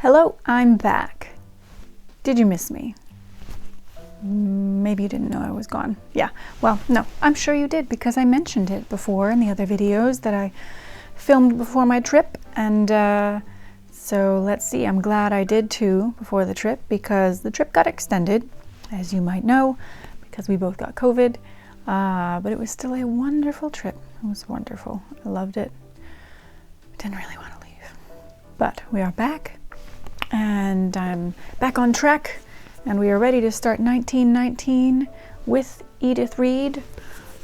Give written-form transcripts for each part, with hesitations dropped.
Hello, I'm back. Did you miss me? Maybe you didn't know I was gone. Yeah, well, no, I'm sure you did because I mentioned it before in the other videos that I filmed before my trip. And so let's see, I'm glad I did too before the trip because the trip got extended, as you might know, because we both got COVID. But it was still a wonderful trip. It was wonderful. I loved it. Didn't really want to leave. But we are back and I'm back on track. And we are ready to start 1919 with Edith Reid.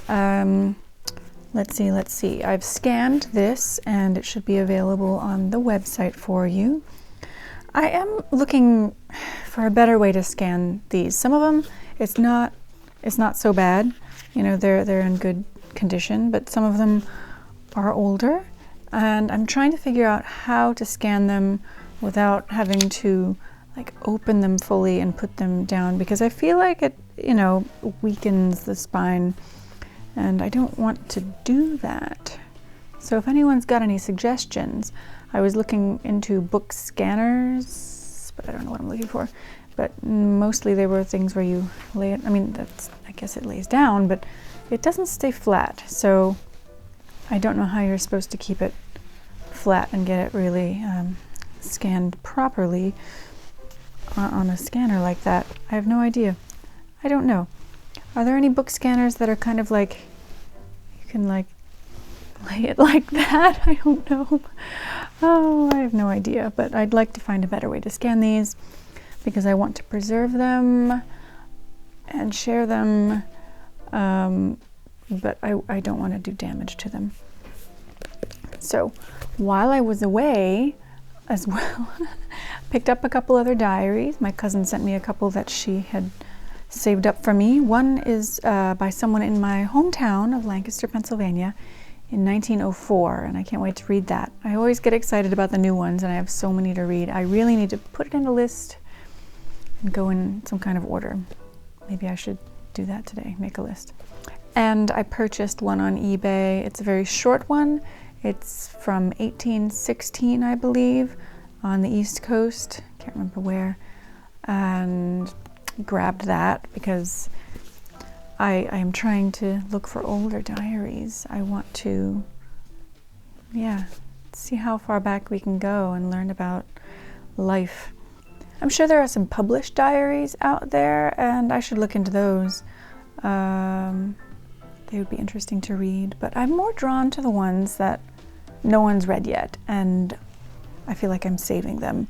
Let's see. I've scanned this and it should be available on the website for you. I am looking for a better way to scan these. Some of them, it's not so bad. You know, they're in good condition, but some of them are older. And I'm trying to figure out how to scan them without having to like open them fully and put them down, because I feel like it, you know, weakens the spine and I don't want to do that. So if anyone's got any suggestions, I was looking into book scanners, but I don't know what I'm looking for. But mostly they were things where you lay it, I guess it lays down, but it doesn't stay flat. So I don't know how you're supposed to keep it flat and get it really scanned properly on a scanner like that. I have no idea. I don't know. Are there any book scanners that are kind of like, you can like lay it like that? I don't know. Oh, I have no idea, but I'd like to find a better way to scan these because I want to preserve them and share them, but I don't want to do damage to them. So while I was away as well, picked up a couple other diaries. My cousin sent me a couple that she had saved up for me. One is by someone in my hometown of Lancaster, Pennsylvania in 1904, and I can't wait to read that. I always get excited about the new ones and I have so many to read. I really need to put it in a list and go in some kind of order. Maybe I should do that today, make a list. And I purchased one on eBay. It's a very short one. It's from 1816, I believe, on the East Coast. Can't remember where. And grabbed that because I am trying to look for older diaries. I want to, see how far back we can go and learn about life. I'm sure there are some published diaries out there, and I should look into those. They would be interesting to read, but I'm more drawn to the ones that no one's read yet, and I feel like I'm saving them,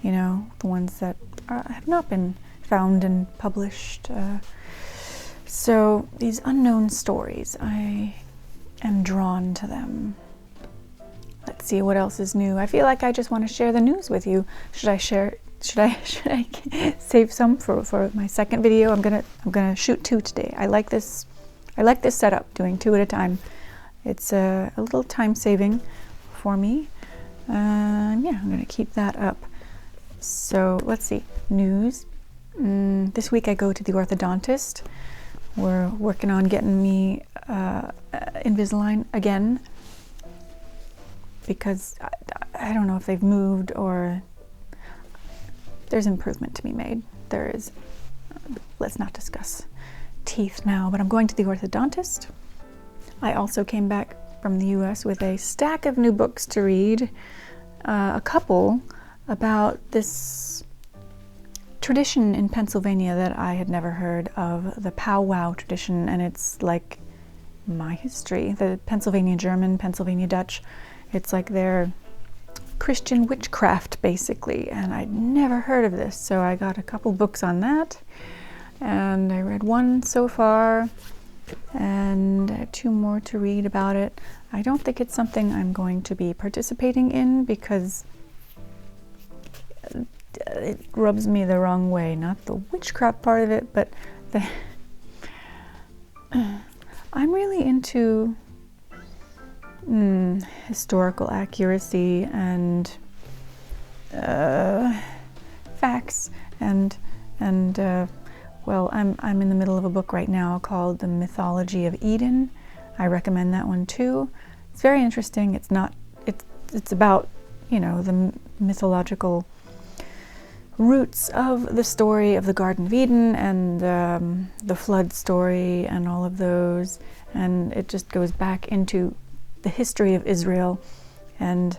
you know, the ones that have not been found and published. So these unknown stories, I am drawn to them. Let's see what else is new. I feel like I just want to share the news with you. Should I save some for my second video? I'm gonna shoot 2 today. I like this setup, doing 2 at a time. It's a little time saving for me. I'm gonna keep that up. So let's see, news. This week I go to the orthodontist. We're working on getting me Invisalign again because I don't know if they've moved or there's improvement to be made. There is. Let's not discuss teeth now, but I'm going to the orthodontist. I also came back from the US with a stack of new books to read, a couple about this tradition in Pennsylvania that I had never heard of, the powwow tradition, and it's like my history, the Pennsylvania German, Pennsylvania Dutch. It's like their Christian witchcraft basically, and I'd never heard of this, so I got a couple books on that. And I read 1 so far, and I have 2 more to read about it. I don't think it's something I'm going to be participating in because it rubs me the wrong way. Not the witchcraft part of it, but I'm really into historical accuracy and facts and well, I'm in the middle of a book right now called The Mythology of Eden. I recommend that one too. It's very interesting. It's about, you know, the mythological roots of the story of the Garden of Eden and the flood story and all of those. And it just goes back into the history of Israel and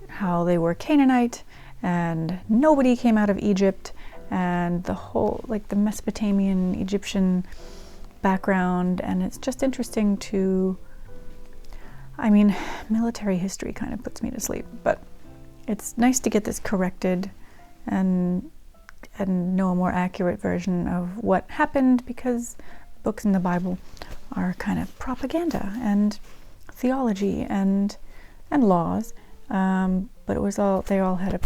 how they were Canaanite and nobody came out of Egypt, and the whole, like, the Mesopotamian Egyptian background. And it's just interesting to, I mean, military history kind of puts me to sleep, but it's nice to get this corrected and know a more accurate version of what happened, because books in the Bible are kind of propaganda and theology and laws, but it was all, they all had a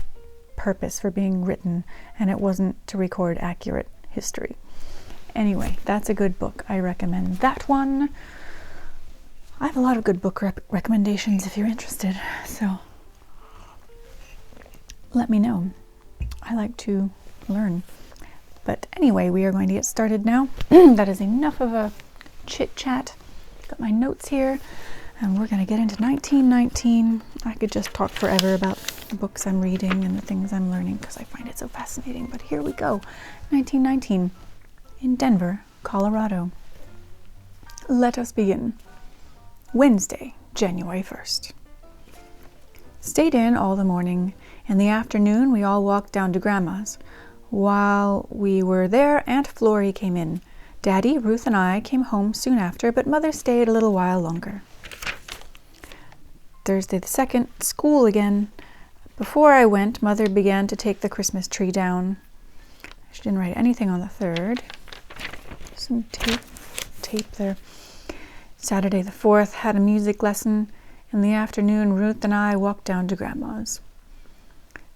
purpose for being written, and it wasn't to record accurate history. Anyway, that's a good book. I recommend that one. I have a lot of good book recommendations if you're interested, so let me know. I like to learn. But anyway, we are going to get started now. That is enough of a chit chat. Got my notes here, and we're going to get into 1919. I could just talk forever about the books I'm reading and the things I'm learning because I find it so fascinating. But here we go. 1919 in Denver, Colorado. Let us begin. Wednesday, January 1st. Stayed in all the morning. In the afternoon, we all walked down to Grandma's. While we were there, Aunt Florrie came in. Daddy, Ruth, and I came home soon after, but Mother stayed a little while longer. Thursday the 2nd, school again. Before I went, Mother began to take the Christmas tree down. She didn't write anything on the 3rd. Some tape there. Saturday the 4th, had a music lesson. In the afternoon, Ruth and I walked down to Grandma's.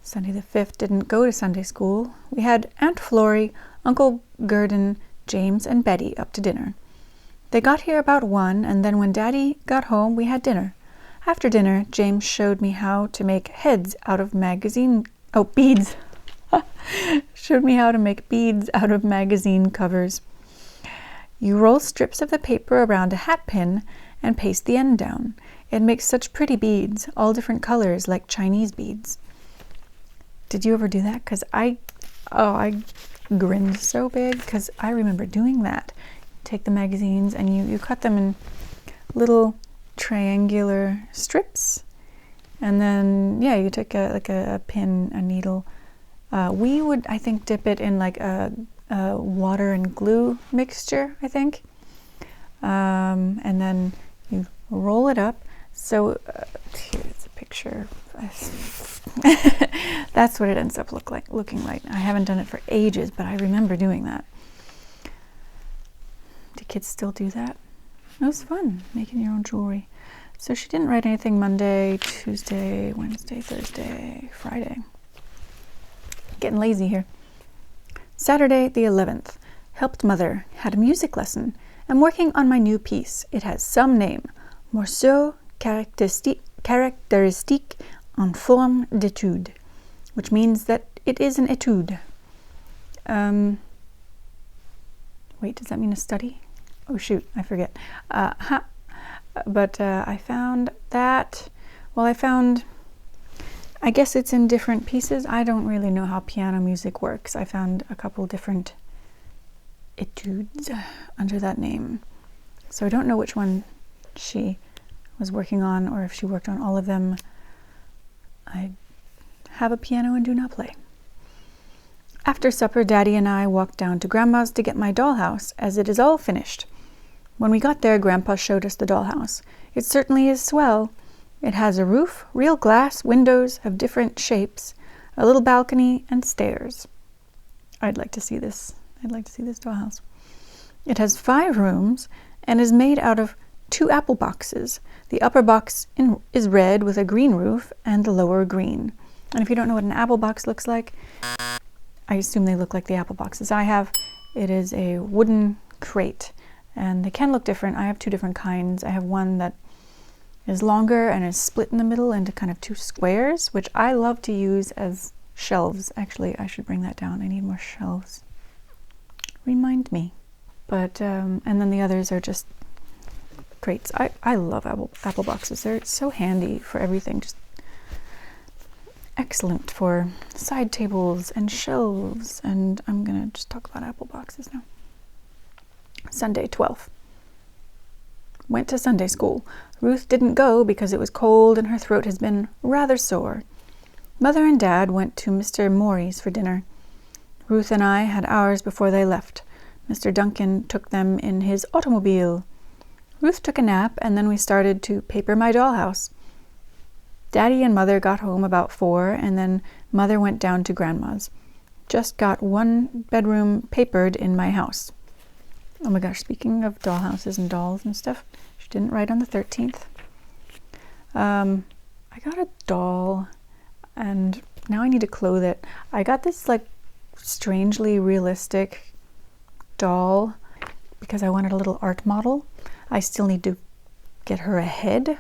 Sunday the 5th, didn't go to Sunday school. We had Aunt Florrie, Uncle Gurdon, James, and Betty up to dinner. They got here about 1, and then when Daddy got home, we had dinner. After dinner, James showed me how to make beads out of magazine covers. You roll strips of the paper around a hat pin and paste the end down. It makes such pretty beads, all different colors like Chinese beads. Did you ever do that? Because I grinned so big because I remember doing that. Take the magazines and you cut them in little triangular strips, and then you take a pin, a needle. We would, I think, dip it in like a water and glue mixture, I think, and then you roll it up. So here's a picture. That's what it ends up looking like. I haven't done it for ages, but I remember doing that. Do kids still do that? It was fun, making your own jewelry. So she didn't write anything Monday, Tuesday, Wednesday, Thursday, Friday. Getting lazy here. Saturday the 11th. Helped Mother. Had a music lesson. I'm working on my new piece. It has some name. Morceau caractéristique en forme d'étude, which means that it is an etude. Wait, does that mean a study? Oh shoot, I forget. But I found that, I guess it's in different pieces. I don't really know how piano music works. I found a couple different etudes under that name. So I don't know which one she was working on, or if she worked on all of them. I have a piano and do not play. After supper, Daddy and I walked down to Grandma's to get my dollhouse, as it is all finished. When we got there, Grandpa showed us the dollhouse. It certainly is swell. It has a roof, real glass, windows of different shapes, a little balcony, and stairs. I'd like to see this. I'd like to see this dollhouse. It has 5 rooms and is made out of 2 apple boxes. The upper box is red with a green roof and the lower green. And if you don't know what an apple box looks like, I assume they look like the apple boxes I have. It is a wooden crate, and they can look different. I have 2 different kinds. I have one that is longer and is split in the middle into kind of 2 squares, which I love to use as shelves. Actually, I should bring that down. I need more shelves. Remind me. But, and then the others are just crates. I love apple boxes. They're so handy for everything. Just excellent for side tables and shelves. And I'm going to just talk about apple boxes now. Sunday, 12th. Went to Sunday school. Ruth didn't go because it was cold and her throat has been rather sore. Mother and Dad went to Mr. Morey's for dinner. Ruth and I had ours before they left. Mr. Duncan took them in his automobile. Ruth took a nap, and then we started to paper my dollhouse. Daddy and Mother got home about 4, and then Mother went down to Grandma's. Just got 1 bedroom papered in my house. Oh my gosh, speaking of dollhouses and dolls and stuff, she didn't write on the 13th. I got a doll, and now I need to clothe it. I got this like strangely realistic doll because I wanted a little art model. I still need to get her a head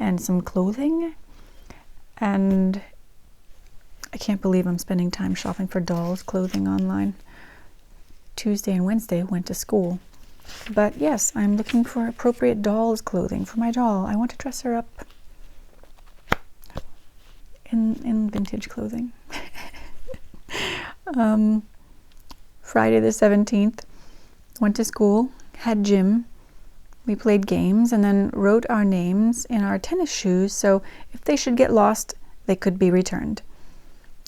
and some clothing, and I can't believe I'm spending time shopping for dolls clothing online. Tuesday and Wednesday went to school. But yes, I'm looking for appropriate dolls clothing for my doll. I want to dress her up in vintage clothing. Friday the 17th, went to school, had gym. We played games and then wrote our names in our tennis shoes so if they should get lost, they could be returned.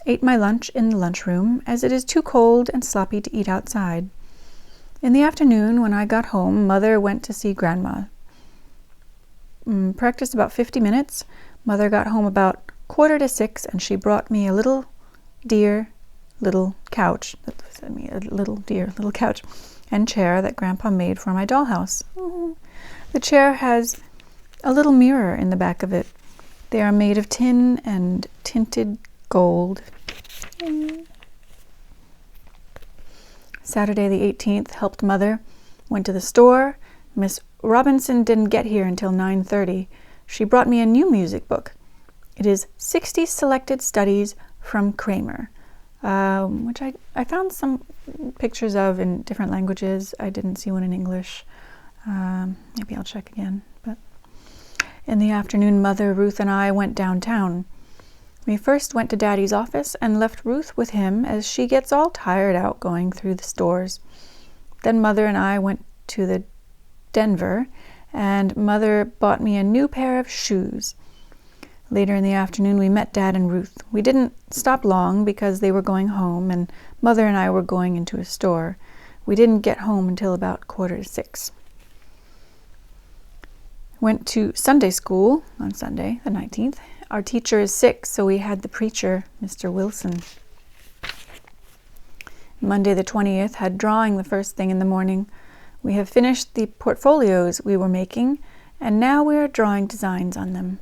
Ate my lunch in the lunchroom as it is too cold and sloppy to eat outside. In the afternoon, when I got home, Mother went to see Grandma. Practiced about 50 minutes. Mother got home about 5:45 and she brought me a little couch. A little couch and chair that Grandpa made for my dollhouse. The chair has a little mirror in the back of it. They are made of tin and tinted gold. Saturday the 18th, helped Mother. Went to the store. Miss Robinson didn't get here until 9:30. She brought me a new music book. It is 60 Selected Studies from Kramer, which I found some pictures of in different languages. I didn't see one in English. Maybe I'll check again. But in the afternoon, Mother, Ruth, and I went downtown. We first went to Daddy's office and left Ruth with him as she gets all tired out going through the stores. Then Mother and I went to the Denver, and Mother bought me a new pair of shoes. Later in the afternoon, we met Dad and Ruth. We didn't stop long because they were going home, and Mother and I were going into a store. We didn't get home until about 5:45. Went to Sunday school on Sunday, the 19th. Our teacher is sick, so we had the preacher, Mr. Wilson. Monday the 20th, had drawing the first thing in the morning. We have finished the portfolios we were making, and now we are drawing designs on them.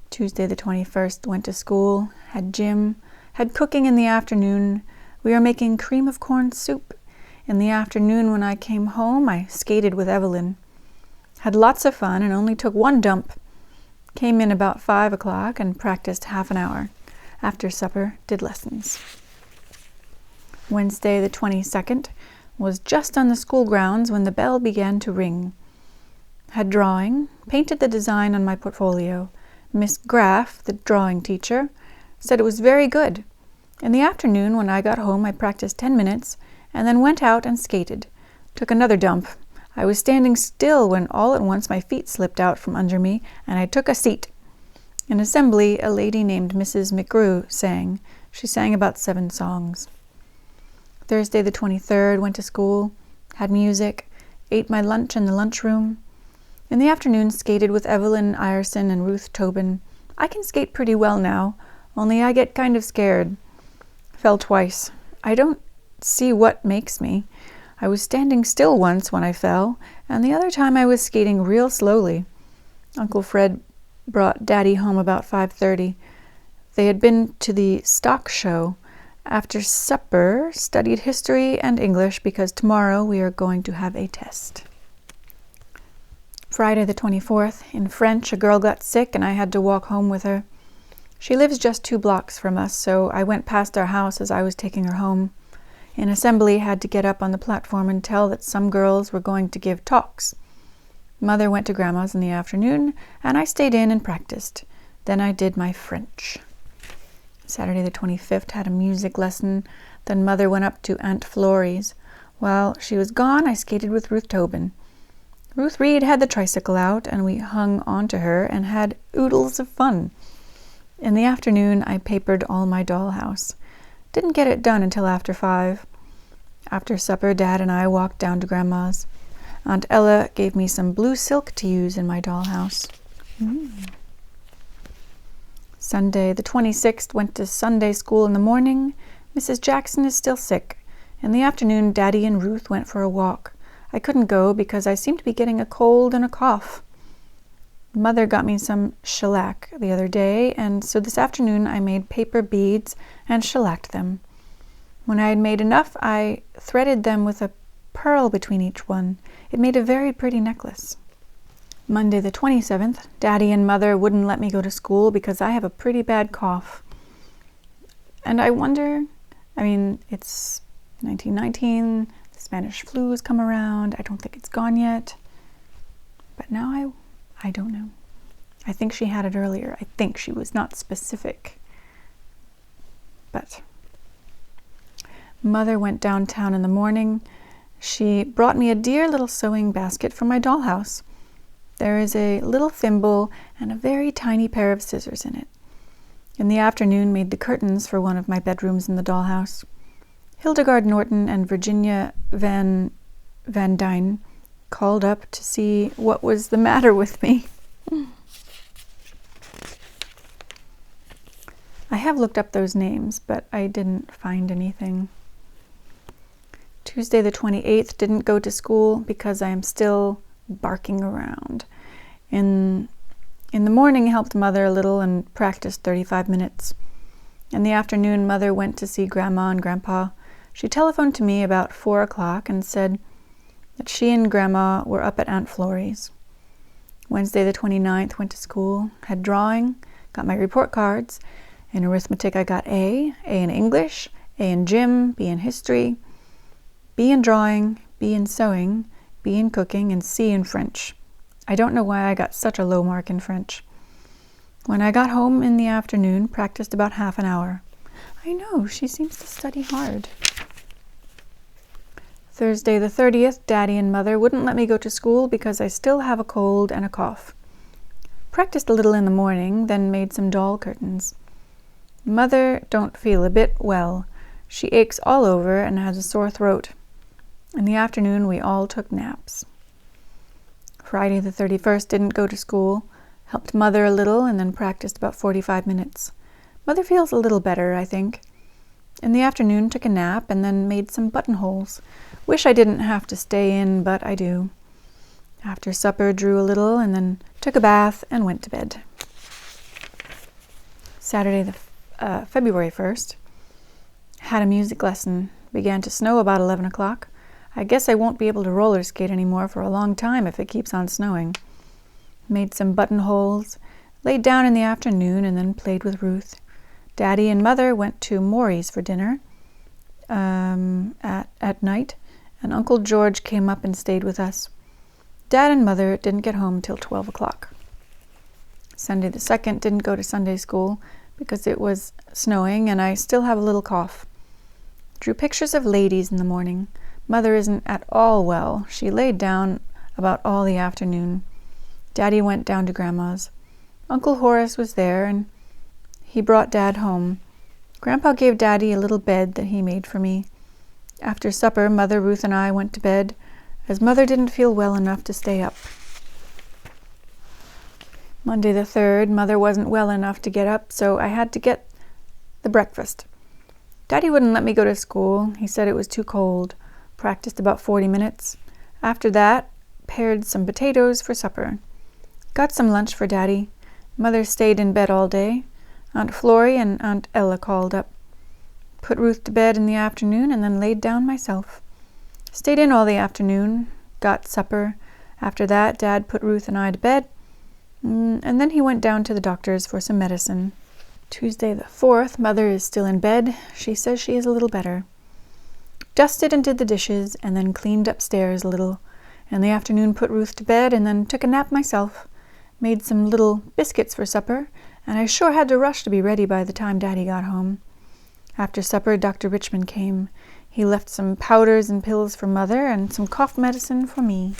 Tuesday the 21st, went to school, had gym, had cooking in the afternoon. We are making cream of corn soup. In the afternoon when I came home, I skated with Evelyn. Had lots of fun and only took 1 dump. Came in about 5 o'clock and practiced half an hour. After supper, did lessons. Wednesday the 22nd, was just on the school grounds when the bell began to ring. Had drawing, painted the design on my portfolio. Miss Graff, the drawing teacher, said it was very good. In the afternoon, when I got home, I practiced 10 minutes and then went out and skated. Took another dump. I was standing still when all at once my feet slipped out from under me and I took a seat. In assembly, a lady named Mrs. McGrew sang. She sang about 7 songs. Thursday the 23rd, went to school, had music, ate my lunch in the lunchroom. In the afternoon, skated with Evelyn Ireson and Ruth Tobin. I can skate pretty well now, only I get kind of scared. Fell twice. I don't see what makes me. I was standing still once when I fell, and the other time I was skating real slowly. Uncle Fred brought Daddy home about 5:30. They had been to the stock show. After supper, studied history and English because tomorrow we are going to have a test. Friday the 24th, in French, a girl got sick and I had to walk home with her. She lives just 2 blocks from us, so I went past our house as I was taking her home. In assembly, had to get up on the platform and tell that some girls were going to give talks. Mother went to Grandma's in the afternoon, and I stayed in and practiced. Then I did my French. Saturday the 25th, had a music lesson. Then Mother went up to Aunt Florrie's. While she was gone, I skated with Ruth Tobin. Ruth Reid had the tricycle out, and we hung onto her and had oodles of fun. In the afternoon, I papered all my dollhouse. Didn't get it done until after 5. After supper, Dad and I walked down to Grandma's. Aunt Ella gave me some blue silk to use in my dollhouse. Sunday the 26th, went to Sunday school in the morning. Mrs. Jackson is still sick. In the afternoon, Daddy and Ruth went for a walk. I couldn't go because I seemed to be getting a cold and a cough. Mother got me some shellac the other day, and so this afternoon I made paper beads and shellacked them. When I had made enough, I threaded them with a pearl between each one. It made a very pretty necklace. Monday the 27th, Daddy and Mother wouldn't let me go to school because I have a pretty bad cough. And I wonder, it's 1919, the Spanish flu has come around. I don't think it's gone yet. But now I don't know. I think she had it earlier. I think she was not specific. But Mother went downtown in the morning. She brought me a dear little sewing basket from my dollhouse. There is a little thimble and a very tiny pair of scissors in it. In the afternoon, made the curtains for one of my bedrooms in the dollhouse. Hildegard Norton and Virginia Van Dyne called up to see what was the matter with me. I have looked up those names, but I didn't find anything. Tuesday the 28th, didn't go to school because I am still barking around. In the morning, helped Mother a little and practiced 35 minutes. In the afternoon, Mother went to see Grandma and Grandpa. She telephoned to me about 4 o'clock and said that she and Grandma were up at Aunt Florrie's. Wednesday the 29th, went to school, had drawing, got my report cards. In arithmetic, I got A in English, A in gym, B in history, B in drawing, B in sewing, B in cooking, and C in French. I don't know why I got such a low mark in French. When I got home in the afternoon, practiced about half an hour. I know, she seems to study hard. Thursday the 30th, Daddy and Mother wouldn't let me go to school because I still have a cold and a cough. Practiced a little in the morning, then made some doll curtains. Mother don't feel a bit well. She aches all over and has a sore throat. In the afternoon, we all took naps. Friday the 31st, didn't go to school. Helped Mother a little and then practiced about 45 minutes. Mother feels a little better, I think. In the afternoon, took a nap and then made some buttonholes. Wish I didn't have to stay in, but I do. After supper, drew a little and then took a bath and went to bed. Saturday the February 1st, had a music lesson. Began to snow about 11 o'clock. I guess I won't be able to roller skate anymore for a long time if it keeps on snowing. Made some buttonholes, laid down in the afternoon, and then played with Ruth. Daddy and Mother went to Maury's for dinner at night, and Uncle George came up and stayed with us. Dad and Mother didn't get home till 12 o'clock. Sunday the 2nd, didn't go to Sunday school because it was snowing and I still have a little cough. Drew pictures of ladies in the morning. Mother isn't at all well. She laid down about all the afternoon. Daddy went down to Grandma's. Uncle Horace was there, and he brought Dad home. Grandpa gave Daddy a little bed that he made for me. After supper, Mother, Ruth, and I went to bed, as Mother didn't feel well enough to stay up. Monday the 3rd, Mother wasn't well enough to get up, so I had to get the breakfast. Daddy wouldn't let me go to school. He said it was too cold. Practiced about 40 minutes. After that, pared some potatoes for supper. Got some lunch for Daddy. Mother stayed in bed all day. Aunt Florrie and Aunt Ella called up. Put Ruth to bed in the afternoon and then laid down myself. Stayed in all the afternoon. Got supper. After that, Dad put Ruth and I to bed. And then he went down to the doctor's for some medicine. Tuesday the 4th, Mother is still in bed. She says she is a little better. Dusted and did the dishes, and then cleaned upstairs a little. In the afternoon, put Ruth to bed, and then took a nap myself. Made some little biscuits for supper, and I sure had to rush to be ready by the time Daddy got home. After supper, Dr. Richmond came. He left some powders and pills for Mother and some cough medicine for me.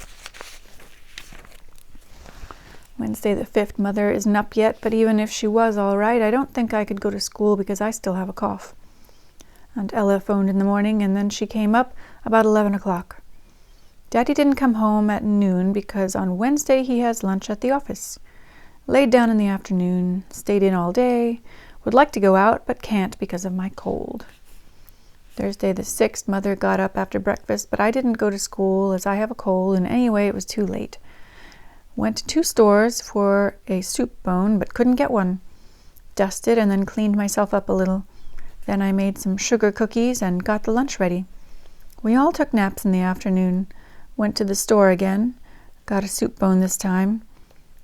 Wednesday the 5th, Mother isn't up yet, but even if she was all right, I don't think I could go to school because I still have a cough. Aunt Ella phoned in the morning, and then she came up about 11 o'clock. Daddy didn't come home at noon because on Wednesday he has lunch at the office. Laid down in the afternoon, stayed in all day, would like to go out but can't because of my cold. Thursday the 6th, Mother got up after breakfast, but I didn't go to school as I have a cold, and anyway it was too late. Went to 2 stores for a soup bone, but couldn't get one. Dusted and then cleaned myself up a little. Then I made some sugar cookies and got the lunch ready. We all took naps in the afternoon. Went to the store again. Got a soup bone this time.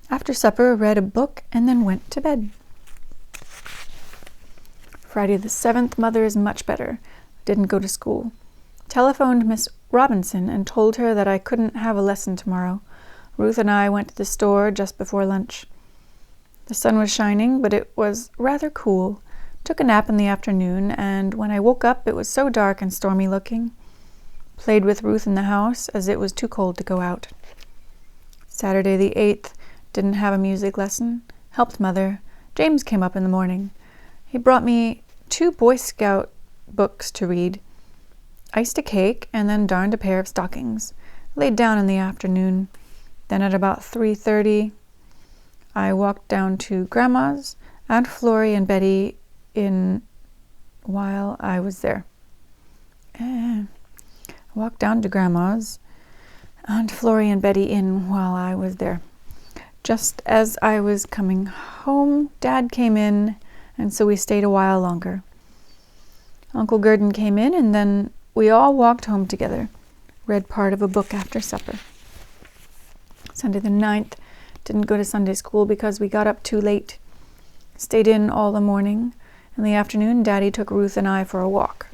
After supper, read a book and then went to bed. Friday the 7th, Mother is much better. Didn't go to school. Telephoned Miss Robinson and told her that I couldn't have a lesson tomorrow. Ruth and I went to the store just before lunch. The sun was shining, but it was rather cool. Took a nap in the afternoon, and when I woke up it was so dark and stormy looking. Played with Ruth in the house, as it was too cold to go out. Saturday the 8th, didn't have a music lesson. Helped Mother. James came up in the morning. He brought me 2 Boy Scout books to read. Iced a cake, and then darned a pair of stockings. Laid down in the afternoon. Then at about 3:30, I walked down to Grandma's, Aunt Florrie and Betty in while I was there. Walked down to Grandma's, Aunt Florrie and Betty in while I was there. Just as I was coming home, Dad came in, and so we stayed a while longer. Uncle Gurdon came in, and then we all walked home together. Read part of a book after supper. Sunday the 9th, didn't go to Sunday school because we got up too late. Stayed in all the morning. In the afternoon, Daddy took Ruth and I for a walk.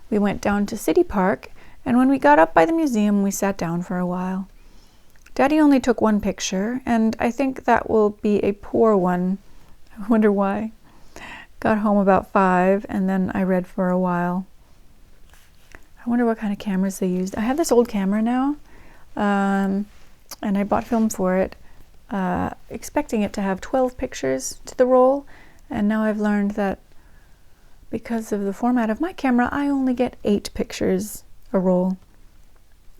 We went down to City Park, and when we got up by the museum, we sat down for a while. Daddy only took 1 picture, and I think that will be a poor one. I wonder why. Got home about 5, and then I read for a while. I wonder what kind of cameras they used. I have this old camera now, and I bought film for it, expecting it to have 12 pictures to the roll, and now I've learned that because of the format of my camera, I only get 8 pictures a roll.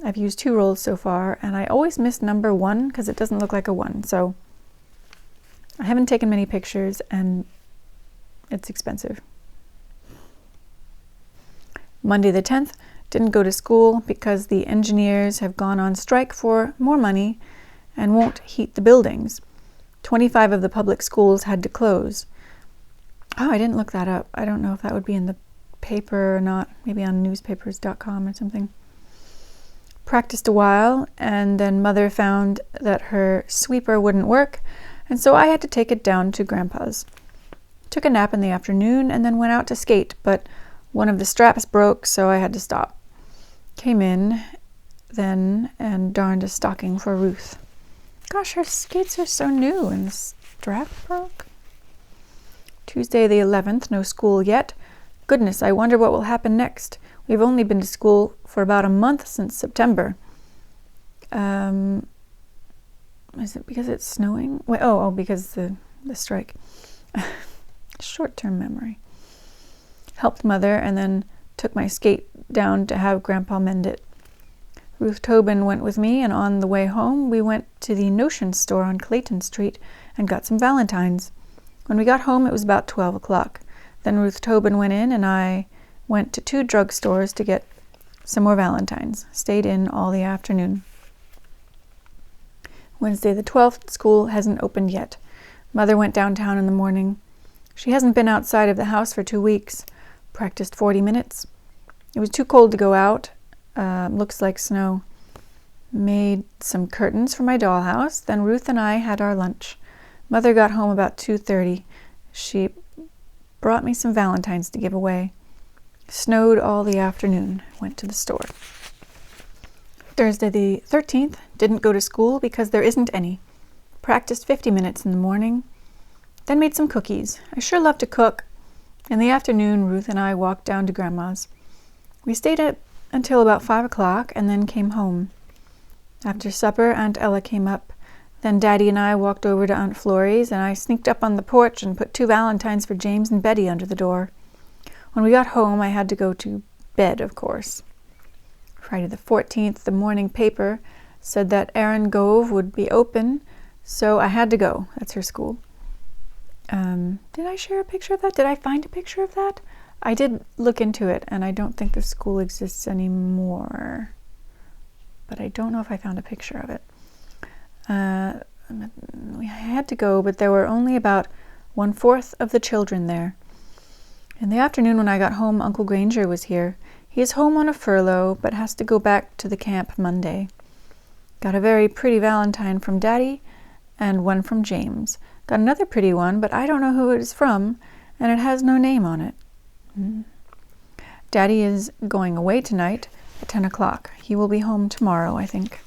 I've used 2 rolls so far, and I always miss number 1 because it doesn't look like a 1, so I haven't taken many pictures, and it's expensive. Monday the 10th, didn't go to school because the engineers have gone on strike for more money and won't heat the buildings. 25 of the public schools had to close. Oh, I didn't look that up. I don't know if that would be in the paper or not. Maybe on newspapers.com or something. Practiced a while, and then Mother found that her sweeper wouldn't work, and so I had to take it down to Grandpa's. Took a nap in the afternoon and then went out to skate, but one of the straps broke, so I had to stop. Came in then and darned a stocking for Ruth. Gosh, her skates are so new and the strap broke. Tuesday the 11th, no school yet. Goodness, I wonder what will happen next. We've only been to school for about a month since September. Is it because it's snowing? Wait, because the strike. Short-term memory. Helped Mother and then took my skate down to have Grandpa mend it. Ruth Tobin went with me, and on the way home we went to the Notion store on Clayton Street and got some valentines. When we got home it was about 12 o'clock. Then Ruth Tobin went in and I went to 2 drugstores to get some more valentines. Stayed in all the afternoon. Wednesday the 12th, school hasn't opened yet. Mother went downtown in the morning. She hasn't been outside of the house for 2 weeks. Practiced 40 minutes. It was too cold to go out. Looks like snow. Made some curtains for my dollhouse. Then Ruth and I had our lunch. Mother got home about 2:30. She brought me some valentines to give away. Snowed all the afternoon. Went to the store. Thursday the 13th. Didn't go to school because there isn't any. Practiced 50 minutes in the morning. then made some cookies. I sure love to cook. In the afternoon, Ruth and I walked down to Grandma's. We stayed until about 5 o'clock and then came home. After supper, Aunt Ella came up. Then Daddy and I walked over to Aunt Florrie's, and I sneaked up on the porch and put 2 valentines for James and Betty under the door. When we got home, I had to go to bed, of course. Friday the 14th, the morning paper said that Erin Gove would be open, so I had to go. That's her school. Did I share a picture of that? Did I find a picture of that? I did look into it, and I don't think the school exists anymore. But I don't know if I found a picture of it. We had to go, but there were only about 1/4 of the children there. In the afternoon when I got home, Uncle Granger was here. He is home on a furlough, but has to go back to the camp Monday. Got a very pretty valentine from Daddy, and one from James. Got another pretty one, but I don't know who it is from, and it has no name on it. Daddy is going away tonight at 10 o'clock. He will be home tomorrow, I think.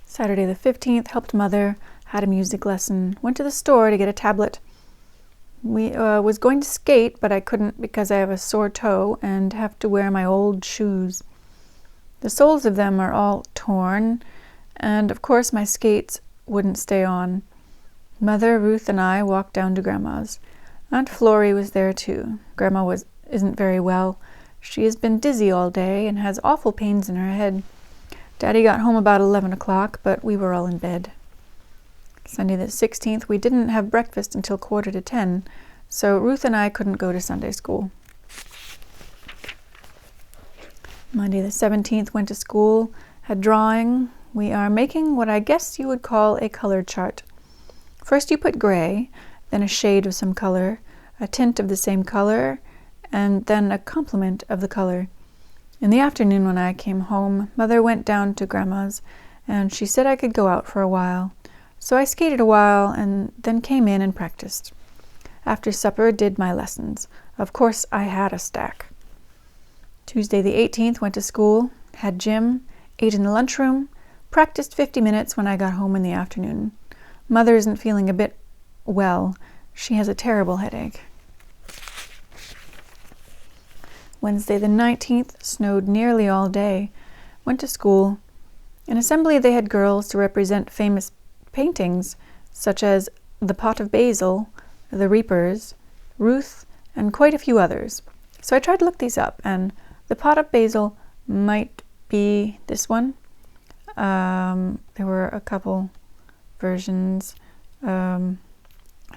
Saturday the 15th, helped Mother, had a music lesson, went to the store to get a tablet. We was going to skate, but I couldn't because I have a sore toe and have to wear my old shoes. The soles of them are all torn, and of course my skates wouldn't stay on. Mother, Ruth, and I walked down to Grandma's. Aunt Florrie was there too. Grandma isn't very well. She has been dizzy all day and has awful pains in her head. Daddy got home about 11 o'clock, but we were all in bed. Sunday the 16th, we didn't have breakfast until 9:45, so Ruth and I couldn't go to Sunday school. Monday the 17th, went to school, had drawing. We are making what I guess you would call a color chart. First you put gray, then a shade of some color, a tint of the same color, and then a complement of the color. In the afternoon when I came home, Mother went down to Grandma's, and she said I could go out for a while. So I skated a while and then came in and practiced. After supper, did my lessons. Of course, I had a stack. Tuesday the 18th, went to school, had gym, ate in the lunchroom, practiced 50 minutes when I got home in the afternoon. Mother isn't feeling a bit well. She has a terrible headache. Wednesday the 19th, snowed nearly all day. Went to school. In assembly they had girls to represent famous paintings such as the Pot of Basil, the Reapers, Ruth, and quite a few others. So I tried to look these up, and the Pot of Basil might be this one. There were a couple versions. I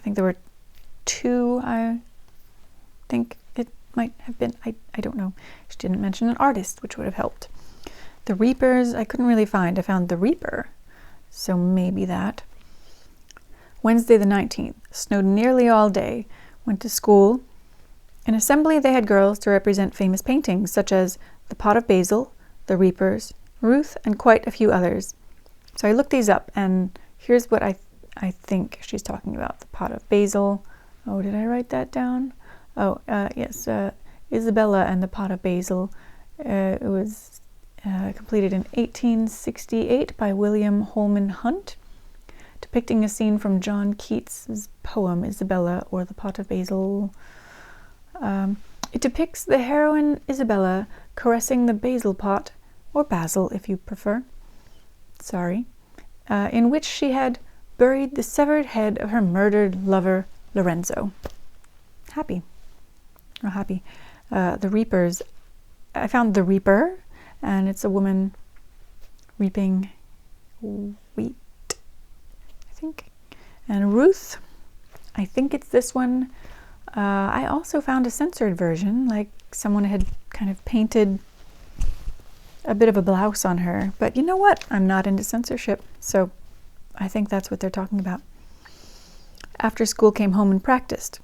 think there were 2, I think it might have been. I don't know. She didn't mention an artist, which would have helped. The Reapers, I couldn't really find. I found the Reaper, so maybe that. Wednesday the 19th, snowed nearly all day. Went to school. In assembly they had girls to represent famous paintings such as the Pot of Basil, the Reapers, Ruth, and quite a few others. So I looked these up, and here's what I think she's talking about. The Pot of Basil. Oh, did I write that down? Oh, yes. Isabella and the Pot of Basil. It was completed in 1868 by William Holman Hunt, depicting a scene from John Keats's poem Isabella or the Pot of Basil. It depicts the heroine Isabella caressing the basil pot, or basil if you prefer, in which she had buried the severed head of her murdered lover Lorenzo. Happy. The Reapers. I found the Reaper, and it's a woman reaping wheat, I think. And Ruth, I think it's this one. I also found a censored version, like someone had kind of painted a bit of a blouse on her. But you know what? I'm not into censorship, so I think that's what they're talking about. After school, came home and practiced.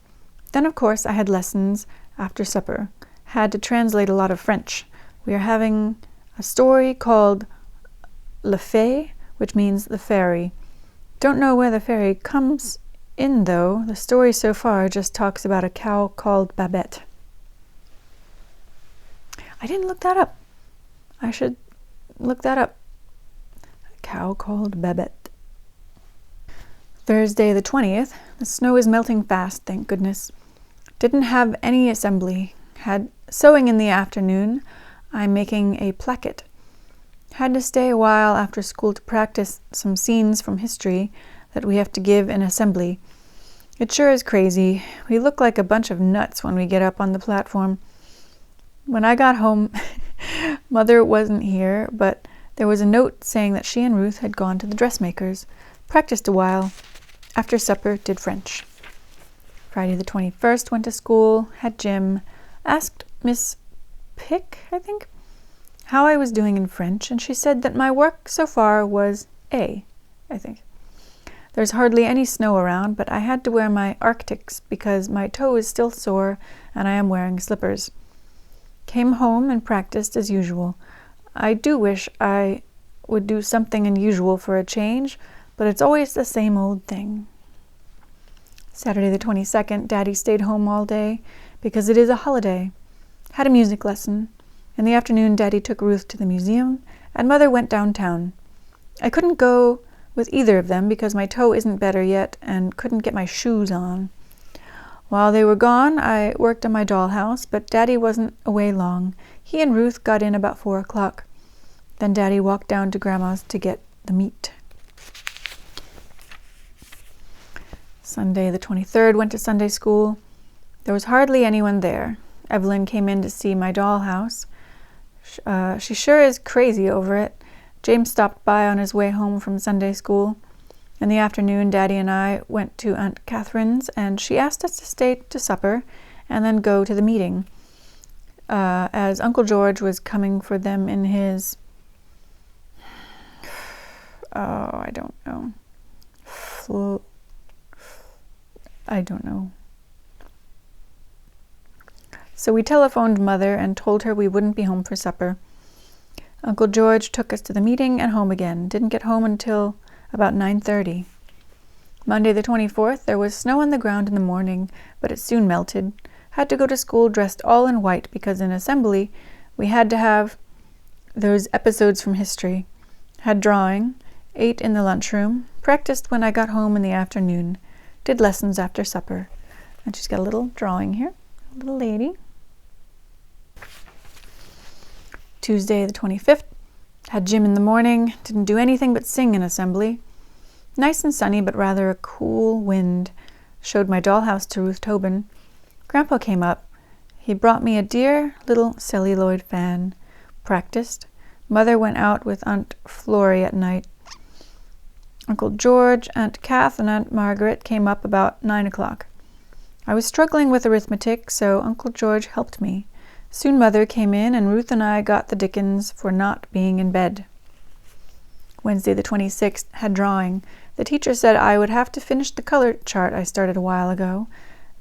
Then, of course, I had lessons after supper. Had to translate a lot of French. We are having a story called Le Fée, which means the fairy. Don't know where the fairy comes in, though. The story so far just talks about a cow called Babette. I didn't look that up. I should look that up. A cow called Babette. Thursday the 20th. The snow is melting fast, thank goodness. Didn't have any assembly. Had sewing in the afternoon. I'm making a placket. Had to stay a while after school to practice some scenes from history that we have to give in assembly. It sure is crazy. We look like a bunch of nuts when we get up on the platform. When I got home, Mother wasn't here, but there was a note saying that she and Ruth had gone to the dressmaker's. Practiced a while. After supper, did French. Friday the 21st, went to school, had gym, asked Miss Pick, I think, how I was doing in French, and she said that my work so far was A, I think. There's hardly any snow around, but I had to wear my Arctics because my toe is still sore and I am wearing slippers. Came home and practiced as usual. I do wish I would do something unusual for a change, but it's always the same old thing. Saturday the 22nd, Daddy stayed home all day because it is a holiday. Had a music lesson. In the afternoon, Daddy took Ruth to the museum, and Mother went downtown. I couldn't go with either of them because my toe isn't better yet and couldn't get my shoes on. While they were gone, I worked on my dollhouse, but Daddy wasn't away long. He and Ruth got in about 4 o'clock. Then Daddy walked down to Grandma's to get the meat. Sunday the 23rd, went to Sunday school. There was hardly anyone there. Evelyn came in to see my dollhouse. She sure is crazy over it. James stopped by on his way home from Sunday school. In the afternoon, Daddy and I went to Aunt Catherine's, and she asked us to stay to supper and then go to the meeting, as Uncle George was coming for them in his... I don't know. So we telephoned Mother and told her we wouldn't be home for supper. Uncle George took us to the meeting and home again. Didn't get home until about 9:30. Monday the 24th, there was snow on the ground in the morning, but it soon melted. Had to go to school dressed all in white because in assembly we had to have those episodes from history. Had drawing, ate in the lunchroom, practiced when I got home in the afternoon, did lessons after supper. And she's got a little drawing here, a little lady. Tuesday the 25th, had gym in the morning, didn't do anything but sing in assembly. Nice and sunny, but rather a cool wind. Showed my dollhouse to Ruth Tobin. Grandpa came up. He brought me a dear little celluloid fan. Practiced. Mother went out with Aunt Florrie at night. Uncle George, Aunt Kath, and Aunt Margaret came up about 9 o'clock. I was struggling with arithmetic, so Uncle George helped me. Soon Mother came in, and Ruth and I got the dickens for not being in bed. Wednesday the 26th, had drawing. The teacher said I would have to finish the color chart I started a while ago,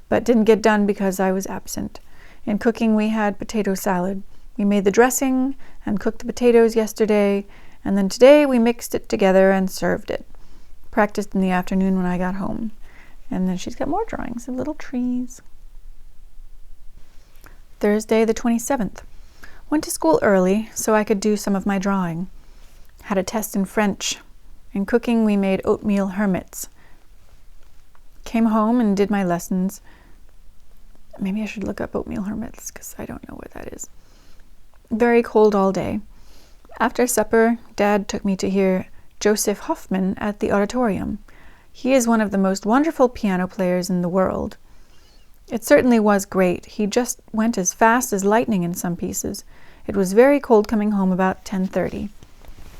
but didn't get done because I was absent. In cooking, we had potato salad. We made the dressing and cooked the potatoes yesterday, and then today we mixed it together and served it. Practiced in the afternoon when I got home. And then she's got more drawings of little trees. Thursday the 27th. Went to school early so I could do some of my drawing. Had a test in French. In cooking, we made oatmeal hermits. Came home and did my lessons. Maybe I should look up oatmeal hermits because I don't know what that is. Very cold all day. After supper, Dad took me to hear Josef Hofmann at the auditorium. He is one of the most wonderful piano players in the world. It certainly was great. He just went as fast as lightning in some pieces. It was very cold coming home about 10:30.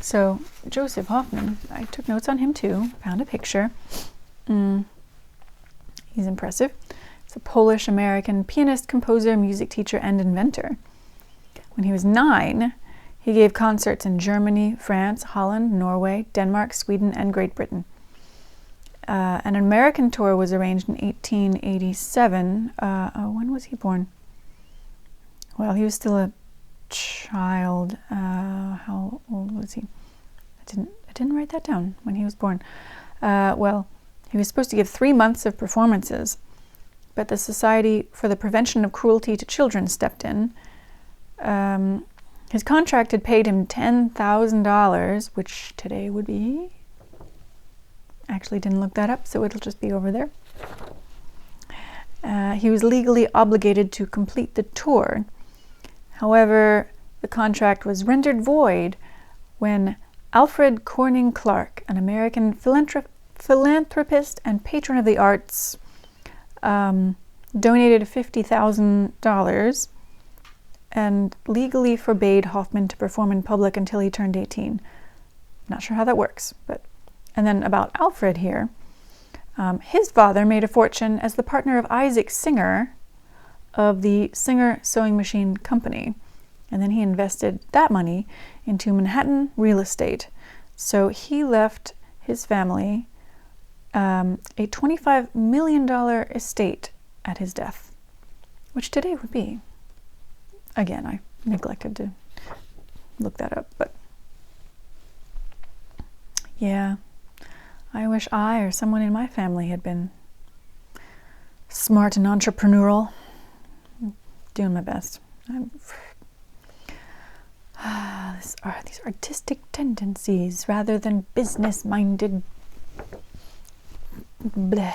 So, Josef Hofmann, I took notes on him too. Found a picture. He's impressive. He's a Polish-American pianist, composer, music teacher, and inventor. When he was 9, he gave concerts in Germany, France, Holland, Norway, Denmark, Sweden, and Great Britain. An American tour was arranged in 1887. When was he born? Well, he was still a child. How old was he? I didn't write that down when he was born. Well, he was supposed to give 3 months of performances, but the Society for the Prevention of Cruelty to Children stepped in. His contract had paid him $10,000, which today would be, actually didn't look that up, so it'll just be over there. He was legally obligated to complete the tour. However, the contract was rendered void when Alfred Corning Clark, an American philanthropist and patron of the arts, donated $50,000 and legally forbade Hoffman to perform in public until he turned 18. Not sure how that works, but... And then about Alfred here, his father made a fortune as the partner of Isaac Singer of the Singer Sewing Machine Company, and then he invested that money into Manhattan real estate. So he left his family a $25 million estate at his death, which today would be... Again, I neglected to look that up, but yeah, I wish I or someone in my family had been smart and entrepreneurial. I'm doing my best. These artistic tendencies rather than business-minded bleh.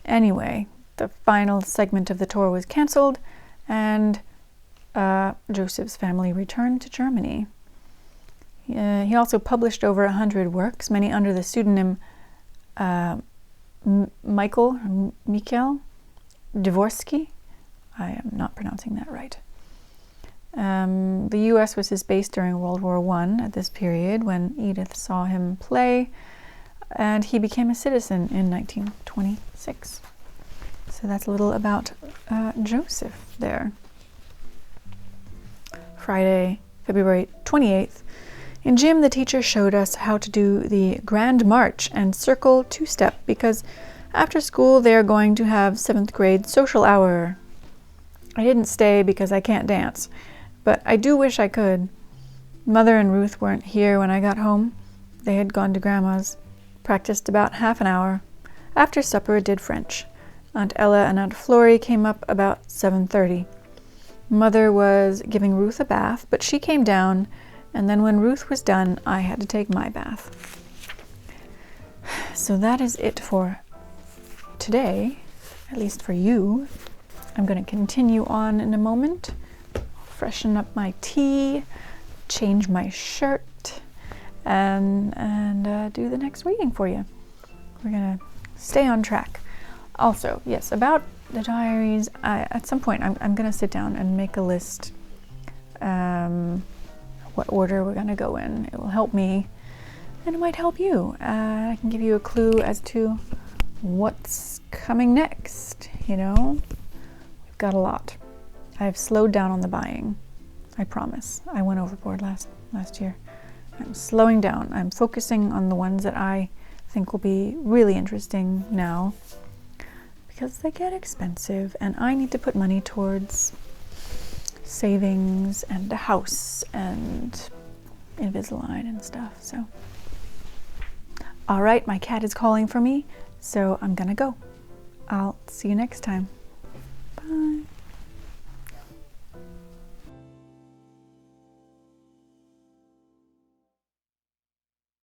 Anyway, the final segment of the tour was cancelled, and Joseph's family returned to Germany. He also published over 100 works, many under the pseudonym Mikhail Dvorsky. I am not pronouncing that right. The U.S. was his base during World War I at this period when Edith saw him play, and he became a citizen in 1926. So that's a little about Joseph there. Friday, February 28th. In gym, the teacher showed us how to do the Grand March and Circle two-step because after school they are going to have 7th grade social hour. I didn't stay because I can't dance, but I do wish I could. Mother and Ruth weren't here when I got home. They had gone to Grandma's, practiced about half an hour. After supper, did French. Aunt Ella and Aunt Florrie came up about 7:30. Mother was giving Ruth a bath, but she came down, and then when Ruth was done, I had to take my bath. So that is it for today, at least for you. I'm going to continue on in a moment, freshen up my tea, change my shirt, and do the next reading for you. We're going to stay on track. Also, yes, about the diaries, at some point I'm going to sit down and make a list what order we're going to go in. It will help me, and it might help you. I can give you a clue as to what's coming next, you know? We've got a lot. I've slowed down on the buying, I promise. I went overboard last year. I'm slowing down. I'm focusing on the ones that I think will be really interesting now, because they get expensive, and I need to put money towards savings and a house and Invisalign and stuff. So, all right, my cat is calling for me, so I'm gonna go. I'll see you next time. Bye.